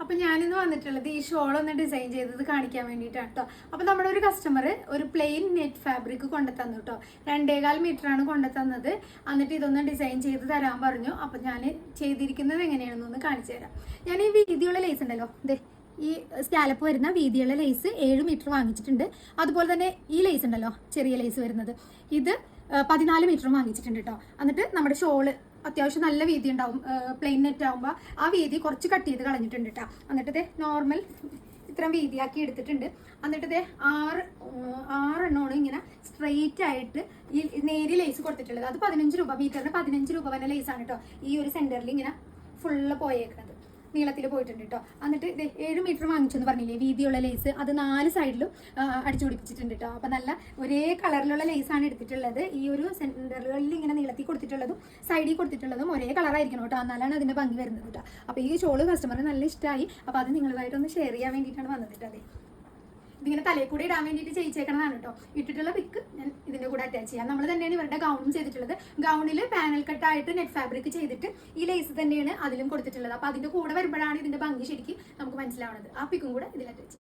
അപ്പോൾ ഞാനിന്ന് വന്നിട്ടുള്ളത് ഈ ഷോൾ ഒന്ന് ഡിസൈൻ ചെയ്തത് കാണിക്കാൻ വേണ്ടിയിട്ടാണ് കേട്ടോ. അപ്പോൾ നമ്മുടെ ഒരു കസ്റ്റമർ ഒരു പ്ലെയിൻ നെറ്റ് ഫാബ്രിക് കൊണ്ടുതന്നു കേട്ടോ. 2.25 മീറ്ററാണ് കൊണ്ടുതന്നത്. എന്നിട്ട് ഇതൊന്ന് ഡിസൈൻ ചെയ്ത് തരാൻ പറഞ്ഞു. അപ്പോൾ ഞാൻ ചെയ്തിരിക്കുന്നത് എങ്ങനെയാണെന്നൊന്ന് കാണിച്ചു തരാം. ഞാൻ ഈ വീതിയുള്ള ലേസ് ഉണ്ടല്ലോ, ഇതേ ഈ സ്കാലപ്പ് വരുന്ന വീതിയുള്ള ലേസ് 7 മീറ്റർ വാങ്ങിച്ചിട്ടുണ്ട്. അതുപോലെ തന്നെ ഈ ലേസ് ഉണ്ടല്ലോ, ചെറിയ ലേസ് വരുന്നത്, ഇത് 14 മീറ്ററും വാങ്ങിച്ചിട്ടുണ്ട് കേട്ടോ. എന്നിട്ട് നമ്മുടെ ഷോള് അത്യാവശ്യം നല്ല വീതി ഉണ്ടാവും. പ്ലെയിൻ നെറ്റ് ആകുമ്പോൾ ആ വീതി കുറച്ച് കട്ട് ചെയ്ത് കളഞ്ഞിട്ടുണ്ട് കേട്ടോ. എന്നിട്ട് ഇത് നോർമൽ ഇത്രയും വീതിയാക്കി എടുത്തിട്ടുണ്ട്. എന്നിട്ട് ഇത് 6 എണ്ണമാണ് ഇങ്ങനെ സ്ട്രെയിറ്റ് ആയിട്ട് ഈ നേരി ലേസ് കൊടുത്തിട്ടുള്ളത്. അത് 15 രൂപ, മീറ്ററിന് 15 രൂപ വരെ ലേസാണ് കേട്ടോ. ഈ ഒരു സെന്ററിൽ ഇങ്ങനെ ഫുള്ള് പോയേക്കുന്നത്, നീളത്തിൽ പോയിട്ടുണ്ട് കേട്ടോ. എന്നിട്ട് ഇത് 7 മീറ്റർ വാങ്ങിച്ചെന്ന് പറഞ്ഞില്ലേ, വീതിയുള്ള ലേസ്, അത് 4 സൈഡിലും അടിച്ചു പിടിപ്പിച്ചിട്ടുണ്ട് കേട്ടോ. അപ്പം നല്ല ഒരേ കളറിലുള്ള ലേസാണ് എടുത്തിട്ടുള്ളത്. ഈ ഒരു സെന്ററുകളിൽ ഇങ്ങനെ നീളത്തിൽ കൊടുത്തിട്ടുള്ളതും സൈഡിൽ കൊടുത്തിട്ടുള്ളതും ഒരേ കളറായിരിക്കണം കേട്ടോ, എന്നാലാണ് അതിൻ്റെ ഭംഗി വരുന്നത് കേട്ടോ. അപ്പോൾ ഈ ഷോള് കസ്റ്റമറിന് നല്ല ഇഷ്ടമായി. അപ്പോൾ അത് നിങ്ങളുമായിട്ടൊന്ന് ഷെയർ ചെയ്യാൻ വേണ്ടിയിട്ടാണ് വന്നത് കേട്ടോ. അതെ, ഇതിങ്ങനെ തലയിൽ കൂടെ ഇടാൻ വേണ്ടിയിട്ട് ചെയ്യിച്ചേക്കണതാണ് കേട്ടോ. ഇട്ടിട്ടുള്ള പിക്ക് ഞാൻ ഇതിൻ്റെ കൂടെ അറ്റാച്ച് ചെയ്യാം. നമ്മൾ തന്നെയാണ് ഇവരുടെ ഗൗണും ചെയ്തിട്ടുള്ളത്. ഗൗണിൽ പാനൽ കട്ടായിട്ട് നെറ്റ് ഫാബ്രിക് ചെയ്തിട്ട് ഈ ലേസ് തന്നെയാണ് അതിലും കൊടുത്തിട്ടുള്ളത്. അപ്പോൾ അതിൻ്റെ കൂടെ വരുമ്പോഴാണ് ഇതിൻ്റെ ഭംഗി ശരിക്കും നമുക്ക് മനസ്സിലാവുന്നത്. ആ പിക്കും കൂടെ ഇതിൽ അറ്റാച്ച്